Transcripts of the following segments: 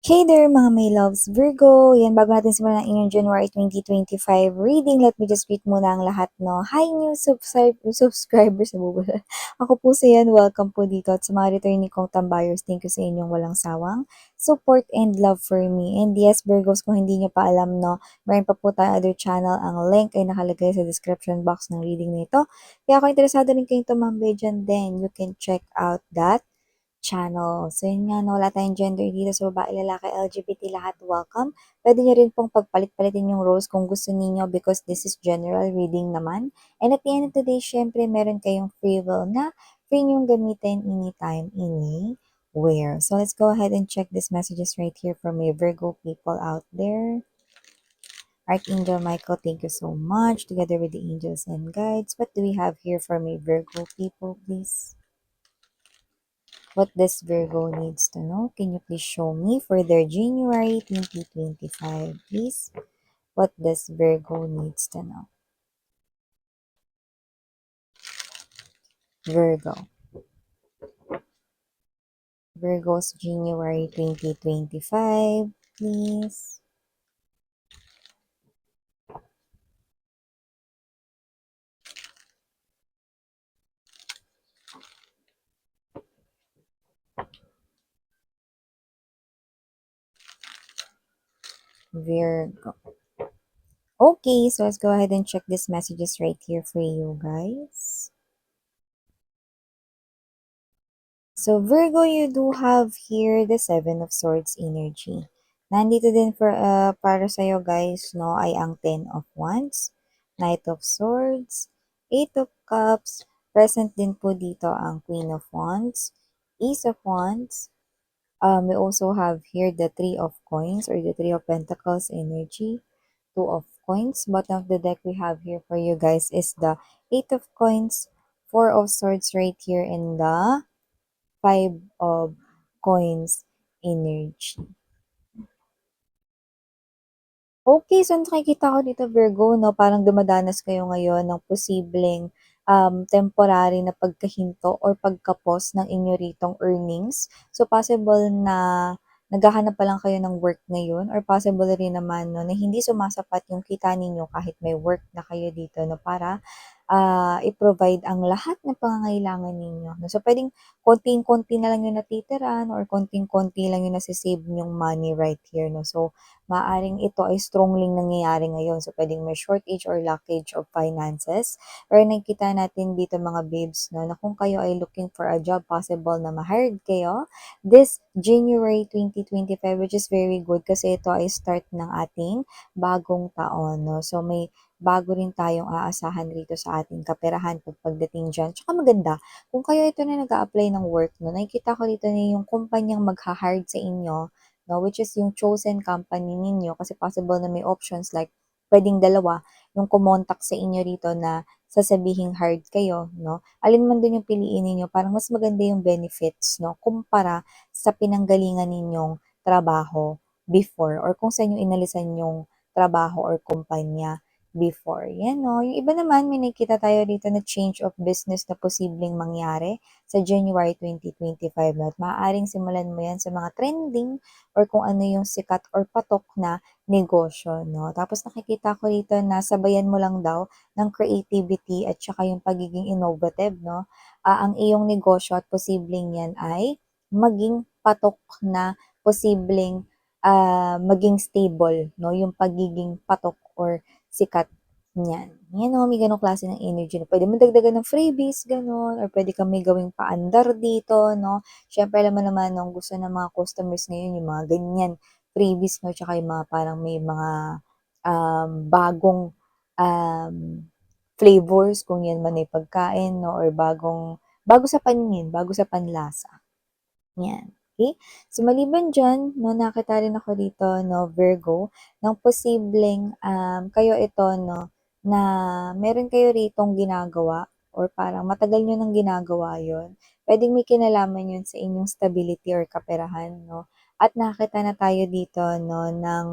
Hey there mga may loves, Virgo! Yan, bago natin simulan ang inyong January 2025 reading, let me just greet muna ang lahat, no? Hi new subscribers na bubula. Ako po si Yan, welcome po dito. At sa mga returning kong tambayers, thank you sa inyong walang sawang support and love for me. And yes, Virgos, kung hindi nyo pa alam, no, meron pa po tayong other channel. Ang link ay nakalagay sa description box ng reading nito. Kaya kung interesado rin kayong tumambay dyan, then you can check out that channel. So, yun nga, no, wala tayong gender dito sa babae, lalaki, LGBT, lahat welcome. Pwede nyo rin pong pagpalit-palitin yung roles kung gusto niyo because this is general reading naman. And at the end of the day, syempre, meron kayong free will na free nyong gamitin anytime, anywhere. So, let's go ahead and check these messages right here from my Virgo people out there. Archangel Michael, thank you so much. Together with the angels and guides, what do we have here for my Virgo people, please? What this Virgo needs to know? Can you please show me for their January 2025, please? What this Virgo needs to know? Virgo. Virgo's January 2025, please. Virgo. Okay, so let's go ahead and check these messages right here for you guys. So Virgo, you do have here the Seven of Swords energy. Nandito din for para sa iyo guys, no, ay ang Ten of Wands, Knight of Swords, Eight of Cups, present din po dito ang Queen of Wands, Ace of Wands. We also have here the Three of Coins or the Three of Pentacles energy, Two of Coins. Bottom of the deck we have here for you guys is the Eight of Coins, Four of Swords right here in the Five of Coins energy. Okay, so nakikita ko dito Virgo, no, parang dumadanas kayo ngayon ng posibleng temporary na pagkahinto or pagkapos ng inyo ritong earnings. So possible na naghahanap pa lang kayo ng work ngayon or possible rin naman no, na hindi sumasapat yung kita ninyo kahit may work na kayo dito no, para i-provide ang lahat ng pangangailangan ninyo. No? So pwedeng konting-konti na lang yung natitiran or konting-konti lang yung nasisave yung money right here. No? So maaring ito ay strongly nangyayari ngayon. So, pwedeng may shortage or lackage of finances. Or nakikita natin dito mga babes, no, na kung kayo ay looking for a job, possible na ma-hired kayo this January 2025, which is very good kasi ito ay start ng ating bagong taon. No? So, may bago rin tayong aasahan rito sa ating kaperahan pagdating dyan. Tsaka maganda, kung kayo ito na nag-a-apply ng work, no, nakikita ko dito na yung kumpanyang mag-hire sa inyo, no, which is yung chosen company ninyo kasi possible na may options like pwedeng dalawa yung kumontak sa inyo rito na sasabihing hard kayo, no? Alin man din yung piliin ninyo, parang mas maganda yung benefits, no? Kumpara sa pinanggalingan ninyong trabaho before or kung saan yung inalisan yung trabaho or kumpanya before. Yan, no? Yung iba naman, may nakita tayo dito na change of business na posibleng mangyari sa January 2025. No? At maaaring simulan mo yan sa mga trending or kung ano yung sikat or patok na negosyo, no? Tapos nakikita ko dito na sabayan mo lang daw ng creativity at saka yung pagiging innovative, no? Ang iyong negosyo at posibleng yan ay maging patok na posibleng maging stable, no? Yung pagiging patok or sikat niyan. Yan, no? May ganong klase ng energy na pwede mo dagdagan ng freebies, ganon, or pwede kang may gawing paandar dito, no? Siyempre, alam mo naman, no, gusto ng mga customers ngayon, yung mga ganyan, freebies, no? Tsaka yung mga parang may mga bagong um, flavors, kung yan man ay pagkain, no? Or bago sa paningin, bago sa panlasa. Yan. Okay? So, maliban dyan, no, nakita rin ako dito, no, Virgo, ng posibleng kayo ito, no, na meron kayo ritong ginagawa or parang matagal nyo nang ginagawa yon. Pwedeng may kinalaman yun sa inyong stability or kaperahan, no? At nakita na tayo dito, no, ng,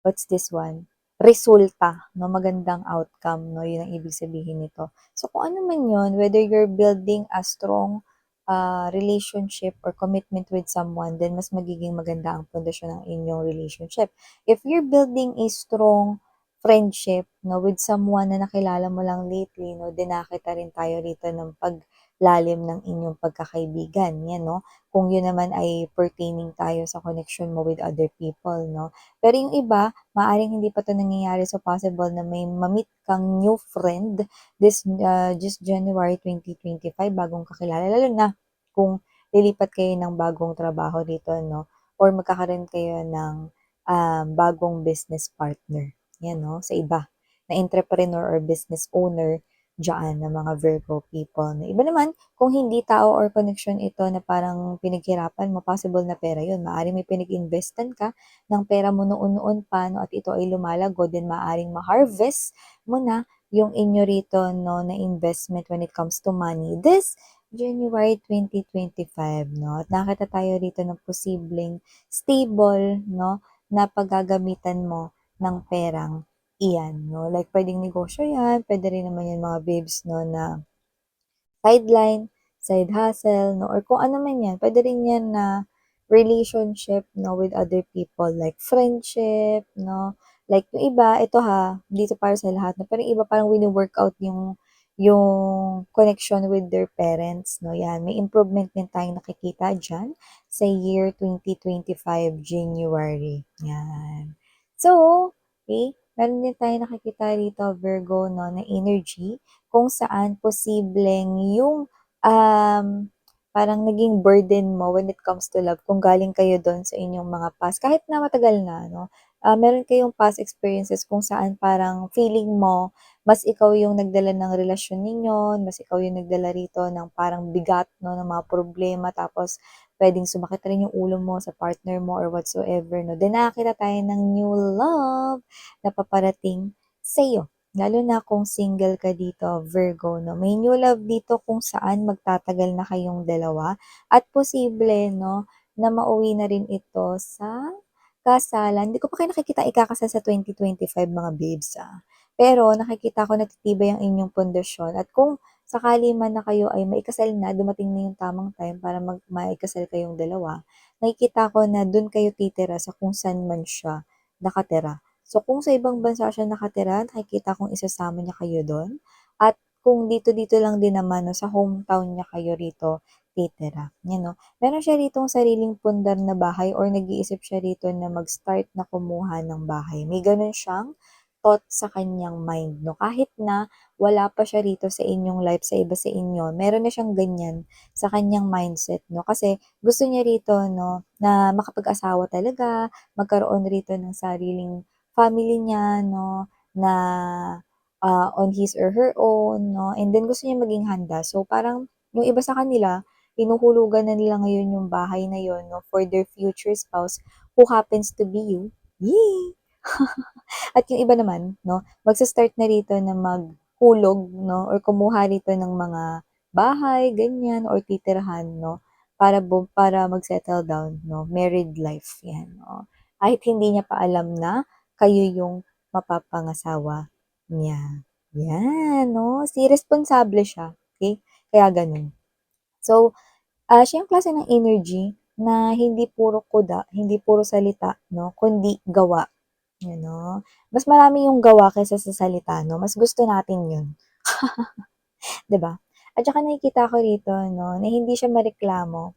what's this one? Resulta, no? Magandang outcome, no? Yun ang ibig sabihin nito. So, kung ano man yun, whether you're building a strong relationship or commitment with someone, then mas magiging maganda ang pundasyon ng inyong relationship. If you're building a strong friendship 'no, with someone na nakilala mo lang lately 'no, then nakita rin tayo rito ng paglalim ng inyong pagkakaibigan, 'yan 'no. Kung yun naman ay pertaining tayo sa connection mo with other people 'no. Pero yung iba, maaaring hindi pa 'to nangyayari, so possible na may ma-meet kang new friend this January 2025, bagong kakilala, lalo na kung lilipat kayo ng bagong trabaho dito 'no, or magkakaroon kayo ng, bagong business partner, 'yan 'no, sa iba na entrepreneur or business owner diyaan na mga Virgo people. Na iba naman, kung hindi tao or connection ito na parang pinaghirapan mo, possible na pera 'yun. Maaaring may pinag-investan ka ng pera mo noon-noon pa 'no, at ito ay lumalago, then maaaring ma-harvest mo na yung inyo rito 'no, na investment when it comes to money this January 2025 'no. At nakita tayo rito ng posibleng stable 'no, na paggagamitan mo ng perang iyan 'no. Like puwedeng negosyo 'yan, puwede rin naman 'yan mga babes 'no, na sideline, side hustle 'no, or kung ano man 'yan. Puwede rin 'yan na relationship 'no, with other people like friendship 'no. Like yung iba, ito ha, hindi 'to para sa lahat 'no, pero yung iba parang wino-workout yung connection with their parents 'no, 'yan. May improvement din tayong nakikita diyan sa year 2025 January, 'yan. So, okey, meron din tayong nakikita rito Virgo 'no, na energy kung saan posibleng yung, parang naging burden mo when it comes to love kung galing kayo dun sa inyong mga past kahit na matagal na 'no, meron kayong past experiences kung saan parang feeling mo mas ikaw yung nagdala ng relasyon ninyo, mas ikaw yung nagdala rito ng parang bigat 'no, ng mga problema, tapos puwedeng sumakit rin yung ulo mo sa partner mo or whatsoever 'no. Then nakakita tayo ng new love na paparating sa'yo. Lalo na kung single ka dito, Virgo 'no, may new love dito kung saan magtatagal na kayong dalawa at posible 'no, na mauwi na rin ito sa kasalan. Hindi ko pa kayo nakikitang ikakasal sa 2025 mga babes, pero nakikita ko na titibay ang inyong pundasyon, at kung sakali man na kayo ay maikasal na, dumating na yung tamang time para maikasal kayong dalawa, nakikita ko na dun kayo titira sa kung saan man siya nakatira. So, kung sa ibang bansa siya nakatira, nakikita kong isasama niya kayo dun, at kung dito-dito lang din naman 'no, sa hometown niya kayo rito titira, 'yan 'no. Meron siya ritong sariling pundar na bahay or nag-iisip siya rito na mag-start na kumuha ng bahay. May gano'n siyang thought sa kanyang mind 'no, kahit na wala pa siya rito sa inyong life, sa iba sa inyo, meron na siyang ganyan sa kanyang mindset 'no. Kasi gusto niya rito 'no, na makapag-asawa talaga, magkaroon rito ng sariling family niya 'no, na, on his or her own 'no, and then gusto niya maging handa. So, parang yung iba sa kanila, hinuhulugan na nila ngayon yung bahay na yun 'no, for their future spouse who happens to be you. Yay! At yung iba naman 'no, magsa-start na rito na maghulog 'no, or kumuha rito ng mga bahay ganyan or titirhan 'no, para mag-settle down 'no, married life 'yan, oo. Kahit hindi niya pa alam na kayo yung mapapangasawa niya, 'yan 'no. Responsable siya, okey, kaya gano'n. So, siya yung klase ng energy na hindi puro kuda, hindi puro salita 'no, kundi gawa. 'No, mas marami yung gawa kaysa sa salita 'no, mas gusto natin yun, 'di ba? At saka nakikita ko rito 'no, na hindi siya mareklamo,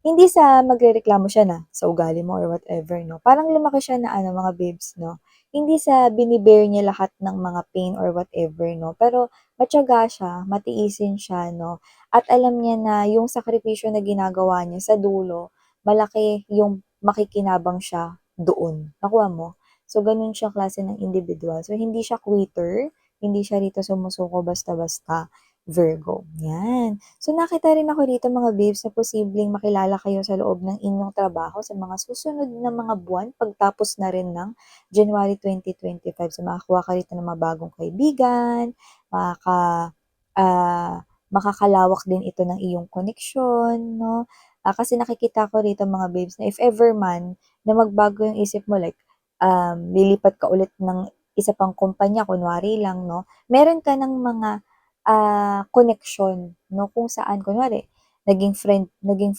hindi sa magrereklamo siya na sa ugali mo or whatever 'no, parang lumaki siya na ano mga babes 'no, hindi sa niya lahat ng mga pain or whatever 'no, pero matiyaga siya, matiisin siya 'no, at alam niya na yung sakripisyo na ginagawa niya sa dulo, malaki yung makikinabang siya doon, nakuha mo? So, gano'n siyang klase ng individual. So, hindi siya quitter, hindi siya rito sumusuko basta-basta, Virgo, 'yan. So, nakita rin ako rito mga babes na posibleng makilala kayo sa loob ng inyong trabaho sa mga susunod na mga buwan pagtapos na rin ng January 2025. So, makakuha ka rito ng mga bagong kaibigan, makakalawak din ito ng iyong koneksyon 'no. Kasi nakikita ko rito mga babes na if ever man na magbago yung isip mo, like, lilipat ka ulit ng isa pang kumpanya kunwari lang 'no, meron ka ng mga connection 'no, kung saan kunwari naging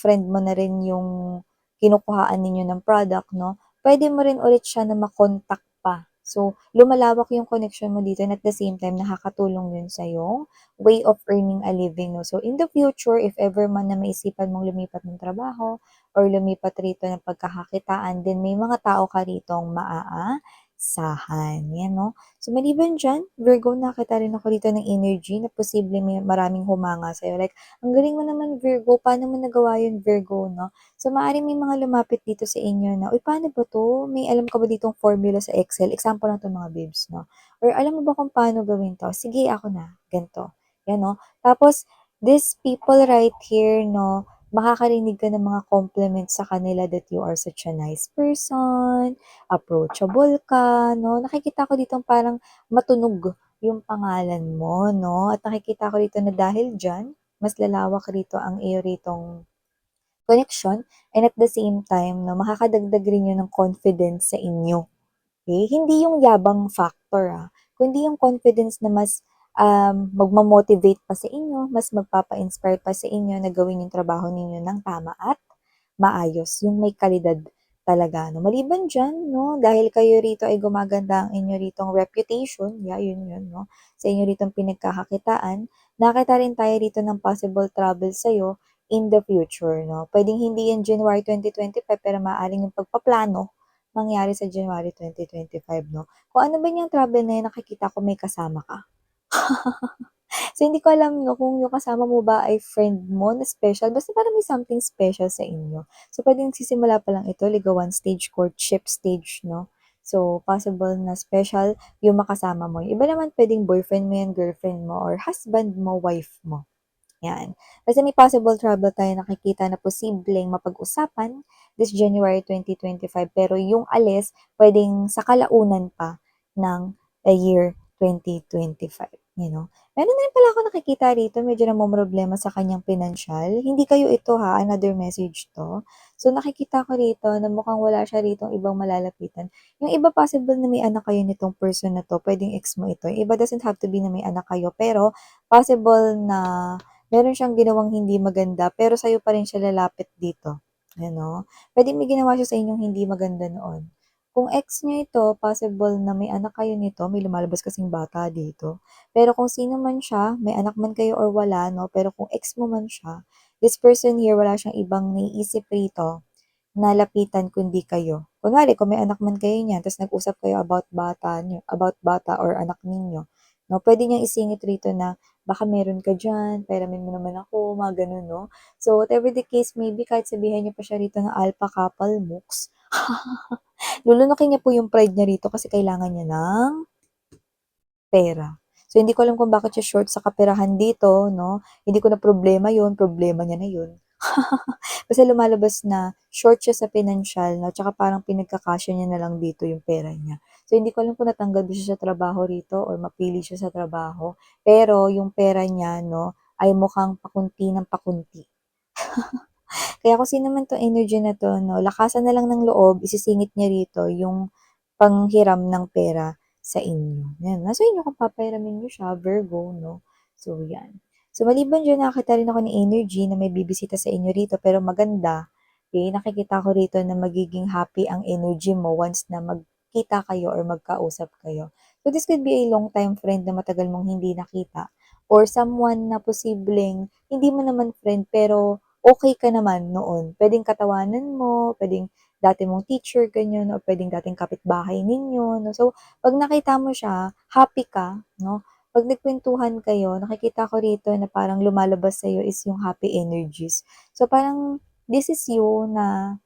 friend mo na rin yung kinukuhaan ninyo ng product 'no, puwede mo rin ulit siya na ma-contact pa. So, lumalawak yung connection mo dito and at the same time nakakatulong yun sa iyong way of earning a living 'no. So, in the future, if ever man na maisipan mong lumipat ng trabaho or lumipat rito ng pagkakakitaan, then may mga tao ka ritong maaasahan, 'yan 'no. So, maliban diyan, Virgo, nakita rin ako dito ng energy na posibleng may maraming humanga sa'yo. Like, "Ang galing mo naman Virgo, paano mo nagawa yun Virgo?" 'No. So, maaaring may mga lumapit dito sa inyo na, "Uy, paano ba 'to? May alam ka ba ditong formula sa Excel?" Example lang 'to mga babes 'no. Or, "Alam mo ba kung paano gawin 'to? Sige, ako na." Ganito, 'yan 'no. Tapos, these people right here 'no, makakarinig ka ng mga compliments sa kanila that you are such a nice person, approachable ka 'no. Nakikita ko ditong parang matunog yung pangalan mo 'no, at nakikita ko dito na dahil diyan, mas lalawak rito ang iyo ritong connection and at the same time 'no, makakadagdag rin yun ng confidence sa inyo. Okay, hindi yung yabang factor, kundi yung confidence na mas, magmo-motivate pa sa inyo, mas magpapa-inspire pa sa inyo na gawin yung trabaho ninyo ng tama at maayos, yung may kalidad talaga 'no. Maliban diyan 'no, dahil kayo rito ay gumaganda ang inyo ritong reputation, yeah, yun 'no, sa inyo ritong pinagkakakitaan, nakita rin tayo rito ng possible trouble sa'yo in the future 'no. Puwedeng hindi yan January 2025 pero maaaring yung pagpaplano mangyari sa January 2025 'no. Kung ano ba yung trouble na yun nakikita ko may kasama ka. So, hindi ko alam 'no, kung yung kasama mo ba ay friend mo na special, basta parang may something special sa inyo. So, puwedeng nagsisimula pa lang ito, ligawan stage, courtship stage 'no. So, possible na special yung makasama mo. Yung iba naman puwedeng boyfriend mo yan, girlfriend mo, or husband mo, wife mo. 'Yan. Kasi may possible trouble tayong nakikita na posibleng mapag-usapan this January 2025 pero yung alis puwedeng sa kalaunan pa ng year 2025, you know. Meron na rin pala akong nakikita rito medyo namomroblema sa kanyang pinansiyal. Hindi kayo ito another message 'to. So, nakikita ko rito na mukhang wala siya ritong ibang malalapitan. Yung iba possible na may anak kayo nitong person na 'to, puwedeng ex mo ito. Yung iba doesn't have to be na may anak kayo pero possible na meron siyang ginawang hindi maganda, pero sa'yo pa rin siya lalapit dito, ano. Puwedeng may ginawa siya sa inyong hindi maganda noon. Kung ex niyo ito, possible na may anak kayo nito, may lumalabas kasing bata dito. Pero kung sino man siya, may anak man kayo or wala 'no, pero kung ex mo man siya, this person here wala siyang ibang naiisip rito na lapitan kundi kayo. Kunwari kung may anak man kayo niyan ta's nag-usap kayo about bata or anak ninyo, 'no, puwede niyang isingit rito na, "Baka meron ka diyan, pairamin mo naman ako," mga gano'n 'no. So, whatever the case may be, kahit sabihan niyo pa siya rito na alpha couple mooks, lulunukin niya po yung pride niya rito kasi kailangan niya ng pera. So, hindi ko alam kung bakit siya short sa kaperahan dito 'no, hindi ko na problema yun, problema niya na yun. Kasi lumalabas na short siya sa pinansiyal 'no, tsaka parang pinagkakasya niya na lang dito yung pera niya. So, hindi ko alam kung natanggal ba siya sa trabaho rito or mapili siya sa trabaho, pero yung pera niya 'no, ay mukhang pakunti ng pakunti. Kaya kung sino man 'tong energy na 'to 'no, lakasan na lang ng loob, isisingit niya rito yung panghiram ng pera sa inyo. 'Yan, nasa inyo kung papahiramin niyo siya, Virgo 'no. So 'yan. So maliban diyan nakakita rin ako ng energy na may bibisita sa inyo rito pero maganda, okey, nakikita ko rito na magiging happy ang energy mo once na magkita kayo or magkausap kayo. So this could be a long time friend na matagal mong hindi nakita or someone na posibleng hindi mo naman friend pero okey ka naman noon. Puwedeng katawanan mo, puwedeng dati mong teacher, ganyan, o puwedeng dating kapitbahay ninyo 'no. So, 'pag nakita mo siya, happy ka 'no. 'Pag nagkuwentuhan kayo, nakikita ko rito na parang lumalabas sa'yo is yung happy energies. So, parang this is you na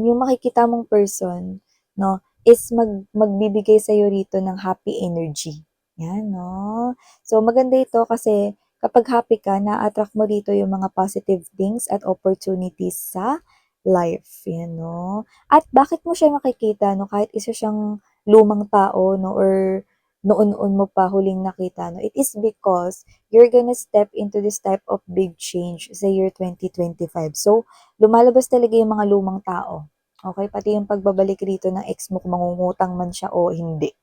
yung makikita mong person 'no, is magbibigay sa'yo rito ng happy energy, 'yan 'no. So maganda ito kasi kapag happy ka naa-attract mo rito yung mga positive things at opportunities sa life, 'yan 'no. At bakit mo siya makikita 'no, kahit isa siyang lumang tao 'no or noon-noon mo pa huling nakita 'no, it is because you're gonna step into this type of big change sa year 2025. So lumalabas talaga yung mga lumang tao, okey? Pati yung pagbabalik rito ng ex mo kung mangungutang man siya o hindi.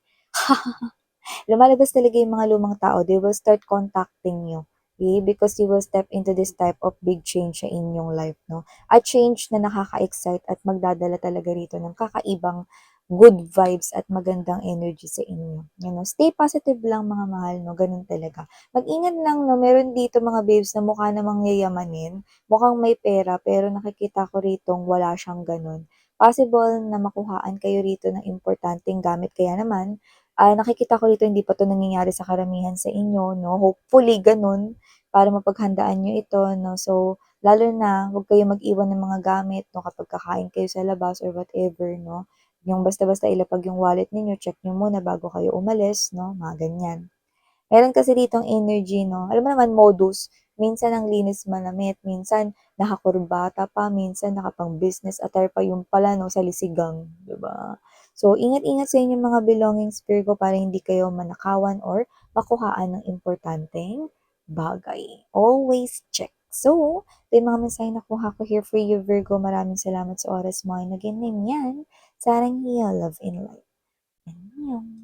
Lumalabas talaga yung mga lumang tao, they will start contacting you. Okay? Because you will step into this type of big change sa inyong life, no? A change na nakaka-excite at magdadala talaga rito ng kakaibang good vibes at magandang energy sa inyo. You know, stay positive lang mga mahal, no? Ganun talaga. Mag-ingat lang, no? Meron dito mga babes na mukha namang yayamanin, mukhang may pera, pero nakikita ko ritong wala siyang ganun. Possible na makuhaan kayo rito ng importanteng gamit. Kaya naman, nakikita ko rito hindi pa 'to nangyayari sa karamihan sa inyo 'no, hopefully gano'n para mapaghandaan niyo ito 'no. So, lalo na huwag kayong mag-iwan ng mga gamit 'no kapag kakain kayo sa labas or whatever 'no. Yung basta-basta ilapag yung wallet ninyo, check niyo muna bago kayo umalis 'no, mga ganyan. Meron kasi ditong energy 'no, alam mo naman modus, minsan ang linis manamit, minsan nakakurbata pa, minsan nakapang-business attire pa, yung pala 'no salisigang, 'di ba? So, ingat-ingat sa inyong mga belongings Virgo para hindi kayo manakawan or makuhaan ng importanteng bagay. Always check. So, ito yung mga mensahe na nakuha ko here for you Virgo. Maraming salamat sa oras mo. And again, yan, sarang heal, love and light. Annyeong.